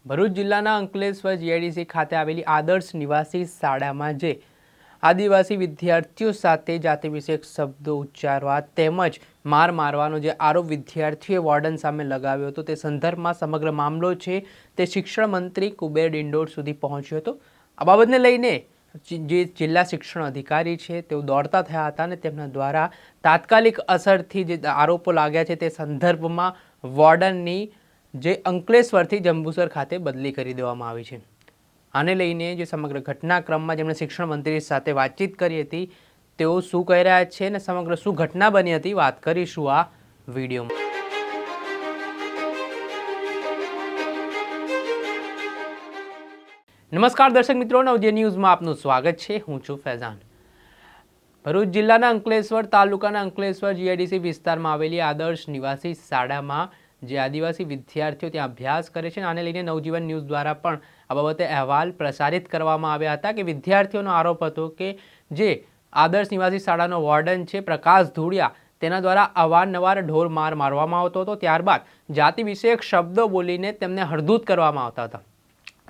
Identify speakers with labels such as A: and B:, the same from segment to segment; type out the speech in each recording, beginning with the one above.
A: ભરૂચ જિલ્લાના અંકલેશ્વર જીઆઈડીસી ખાતે આવેલી આદર્શ નિવાસી શાળામાં જે આદિવાસી વિદ્યાર્થીઓ સાથે જાતિ વિષયક શબ્દો ઉચ્ચારવા તેમજ માર મારવાનો જે આરોપ વિદ્યાર્થીઓએ વોર્ડન સામે લગાવ્યો હતો તે સંદર્ભમાં સમગ્ર મામલો છે તે શિક્ષણ મંત્રી કુબેર ડિંડોર સુધી પહોંચ્યો હતો। આ બાબતને લઈને જે જિલ્લા શિક્ષણ અધિકારી છે તેઓ દોડતા થયા હતા અને તેમના દ્વારા તાત્કાલિક અસરથી જે આરોપો લાગ્યા છે તે સંદર્ભમાં વોર્ડનની જે અંકલેશ્વરથી જંબુસર ખાતે બદલી કરી દેવામાં આવી છે। આને લઈને જે સમગ્ર ઘટનાક્રમમાં જેમણે શિક્ષણ મંત્રી સાથે વાતચીત કરી હતી તેઓ શું કહી રહ્યા છે અને સમગ્ર શું ઘટના બની હતી વાત કરીશું આ વિડીયોમાં। નમસ્કાર દર્શક મિત્રો, નવજે ન્યૂઝમાં આપનું સ્વાગત છે। હું છું ફૈઝાન। ભરૂચ જિલ્લાના અંકલેશ્વર તાલુકાના અંકલેશ્વર જીઆઈડીસી વિસ્તારમાં આવેલી આદર્શ નિવાસી શાળામાં જે આદિવાસી વિદ્યાર્થીઓ ત્યાં અભ્યાસ કરે છે આને લઈને નવજીવન ન્યૂઝ દ્વારા પણ આ બાબતે અહેવાલ પ્રસારિત કરવામાં આવ્યા હતા કે વિદ્યાર્થીઓનો આરોપ હતો કે જે આદર્શ નિવાસી શાળાનો વોર્ડન છે પ્રકાશ ધુડિયા તેના દ્વારા અવારનવાર ઢોર માર મારવામાં આવતો હતો, ત્યારબાદ જાતિ વિષયક શબ્દો બોલીને તેમને હળદૂત કરવામાં આવતા હતા।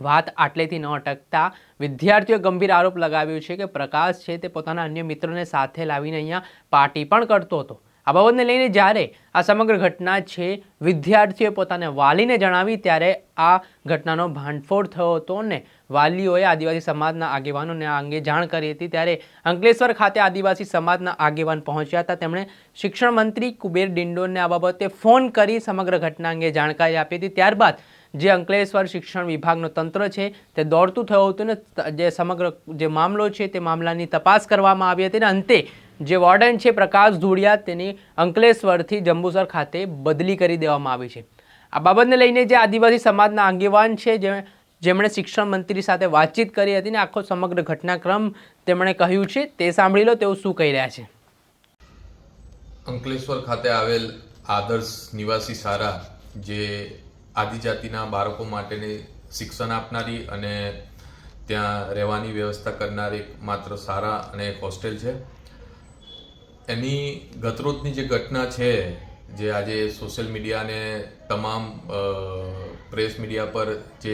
A: વાત આટલેથી ન અટકતા વિદ્યાર્થીઓએ ગંભીર આરોપ લગાવ્યો છે કે પ્રકાશ છે તે પોતાના અન્ય મિત્રોને સાથે લાવીને અહીંયા પાર્ટી પણ કરતો હતો। આ બાબતને લઈને જ્યારે આ સમગ્ર ઘટના છે વિદ્યાર્થીઓએ પોતાના વાલીને જણાવી ત્યારે આ ઘટનાનો ભાંડફોડ થયો હતો અને વાલીઓએ આદિવાસી સમાજના આગેવાનોને આ અંગે જાણ કરી હતી। ત્યારે અંકલેશ્વર ખાતે આદિવાસી સમાજના આગેવાન પહોંચ્યા હતા। તેમણે શિક્ષણ મંત્રી કુબેર ડિંડોરને આ બાબતે ફોન કરી સમગ્ર ઘટના અંગે જાણકારી આપી હતી। ત્યારબાદ જે અંકલેશ્વર શિક્ષણ વિભાગનો તંત્ર છે તે દોડતું થયું હતું ને જે સમગ્ર જે મામલો છે તે મામલાની તપાસ કરવામાં આવી હતી અને અંતે જે વોર્ડન છે પ્રકાશ ધુડિયા તેની અંકલેશ્વરથી જંબુસર ખાતે બદલી કરી દેવામાં આવી છે। આ બાબતને લઈને જે આદિવાસી સમાજના આગેવાન છે જેમણે શિક્ષણ મંત્રી સાથે વાતચીત કરી હતી ને આખો સમગ્ર ઘટનાક્રમ તેમણે કહ્યું છે તે સાંભળી લો તેઓ શું કહી રહ્યા છે।
B: અંકલેશ્વર ખાતે આવેલ આદર્શ નિવાસી શાળા જે આદિજાતિના બાળકો માટેની શિક્ષણ આપનારી અને ત્યાં રહેવાની વ્યવસ્થા કરનારી માત્ર શાળા અને એક હોસ્ટેલ છે। એની ગતરોજની જે ઘટના છે જે આજે સોશિયલ મીડિયા અને તમામ પ્રેસ મીડિયા પર જે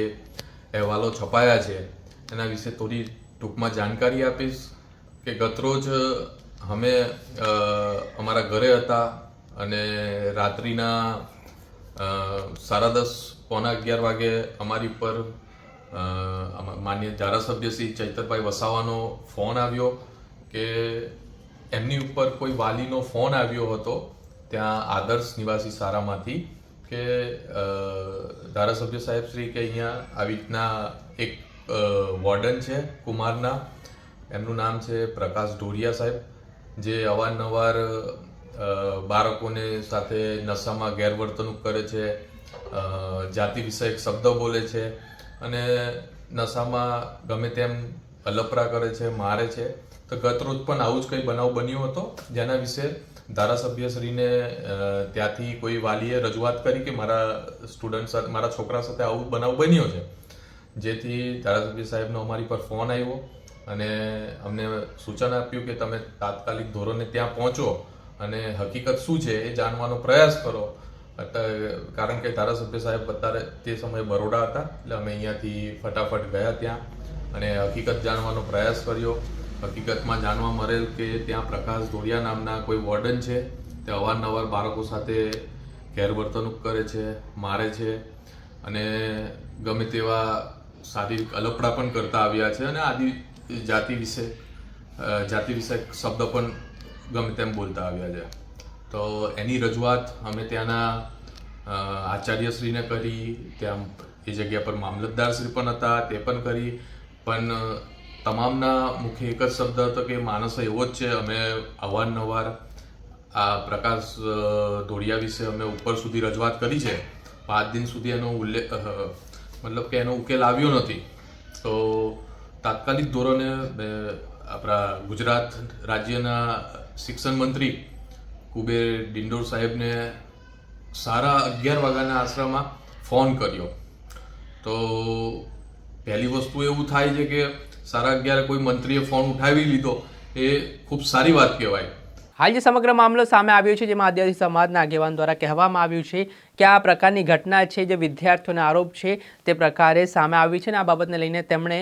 B: અહેવાલો છપાયા છે એના વિશે થોડી ટૂંકમાં જાણકારી આપીશ કે ગતરોજ અમે અમારા ઘરે હતા અને રાત્રિના 10:30 પોણા 11 વાગે અમારી ઉપર માન્ય ધારાસભ્ય શ્રી ચૈતરભાઈ વસાવાનો ફોન આવ્યો કે એમની ઉપર કોઈ વાલીનો ફોન આવ્યો હતો ત્યાં આદર્શ નિવાસી શાળામાંથી કે ધારાસભ્ય સાહેબ શ્રી કે અહીંયા આવી રીતના એક વોર્ડન છે કુમારના, એમનું નામ છે પ્રકાશ ધુડિયા સાહેબ, જે અવારનવાર બાળકોને સાથે નશામાં ગેરવર્તણૂક કરે છે, જાતિ વિષયક શબ્દો બોલે છે અને નશામાં ગમે તેમ અલપરા કરે છે, મારે છે। તો ગતરોજ પણ આવું જ કંઈ બનાવ બન્યો હતો જેના વિશે ધારાસભ્યશ્રીને ત્યાંથી કોઈ વાલીએ રજૂઆત કરી કે મારા સ્ટુડન્ટ સાથે મારા છોકરા સાથે આવું બનાવ બન્યો છે, જેથી ધારાસભ્ય સાહેબનો અમારી પર ફોન આવ્યો અને અમને સૂચન આપ્યું કે તમે તાત્કાલિક ધોરણે ત્યાં પહોંચો અને હકીકત શું છે એ જાણવાનો પ્રયાસ કરો। કારણ કે ધારાસભ્ય સાહેબ અત્યારે તે સમયે બરોડા હતા એટલે અમે અહીંયાથી ફટાફટ ગયા ત્યાં અને હકીકત જાણવાનો પ્રયાસ કર્યો। હકીકતમાં જાણવા મળેલ કે ત્યાં પ્રકાશ ધોડિયા નામના કોઈ વોર્ડન છે તે અવારનવાર બાળકો સાથે ગેરવર્તણૂક કરે છે, મારે છે અને ગમે તેવા શારીરિક અલપડા પણ કરતા આવ્યા છે અને જાતિ વિષયક શબ્દ પણ ગમે તેમ બોલતા આવ્યા છે। તો એની રજૂઆત અમે ત્યાંના આચાર્યશ્રીને કરી, ત્યાં એ જગ્યા પર મામલતદારશ્રી પણ હતા તે પણ કરી, પણ તમામના મુખ્ય એક જ શબ્દ હતો કે માણસ એવો જ છે। અમે અવારનવાર આ પ્રકાશ ધોડિયા વિશે અમે ઉપર સુધી રજૂઆત કરી છે, 5 દિન સુધી એનો મતલબ કે એનો ઉકેલ આવ્યો નથી। તો તાત્કાલિક ધોરણે આપણા ગુજરાત રાજ્યના શિક્ષણ મંત્રી કુબેર ડિંડોર સાહેબને 11:30 વાગ્યાના આશરામાં ફોન કર્યો। તો પહેલી વસ્તુ એવું થાય છે કે 11:30 કોઈ મંત્રીએ ફોન ઉઠાવી લીધો એ ખૂબ સારી વાત કહેવાય।
A: હાલ જે સમગ્ર મામલો સામે આવ્યો છે જેમાં આદિવાસી સમાજના આગેવાન દ્વારા કહેવામાં આવ્યું છે કે આ પ્રકારની ઘટના છે જે વિદ્યાર્થીઓનો આરોપ છે તે પ્રકારે સામે આવી છે અને આ બાબતને લઈને તેમણે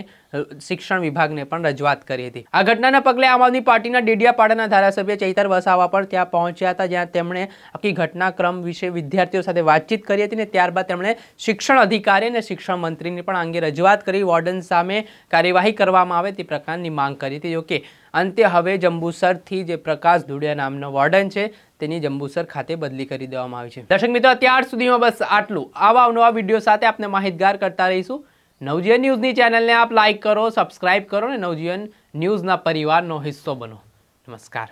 A: શિક્ષણ વિભાગને પણ રજૂઆત કરી હતી. આ ઘટનાના પગલે આમ આદમી પાર્ટીના ડેડિયાપાડાના ધારાસભ્ય ચૈતર વસાવા પણ ત્યાં પહોંચ્યા હતા, જ્યાં તેમણે આખી ઘટનાક્રમ વિશે વિદ્યાર્થીઓ સાથે વાતચીત કરી હતી અને ત્યારબાદ તેમણે શિક્ષણ અધિકારી અને શિક્ષણ મંત્રીને પણ આ અંગે રજૂઆત કરી વોર્ડન સામે કાર્યવાહી કરવામાં આવે તે પ્રકારની માંગ કરી હતી. જોકે અંતે હવે જંબુસરથી જે પ્રકાશ ધુડિયા નામનો વોર્ડન છે તેની જંબુસર ખાતે બદલી કરી દેવામાં આવી છે. દર્શક મિત્રો, અત્યાર સુધીમાં બસ આટલું. આવા નવા વિડીયો સાથે આપને માહિતગાર કરતા રહીશું. નવજીવન ન્યૂઝની ચેનલને આપ લાઇક કરો, સબસ્ક્રાઇબ કરો અને નવજીવન ન્યૂઝના પરિવારનો હિસ્સો બનો. નમસ્કાર.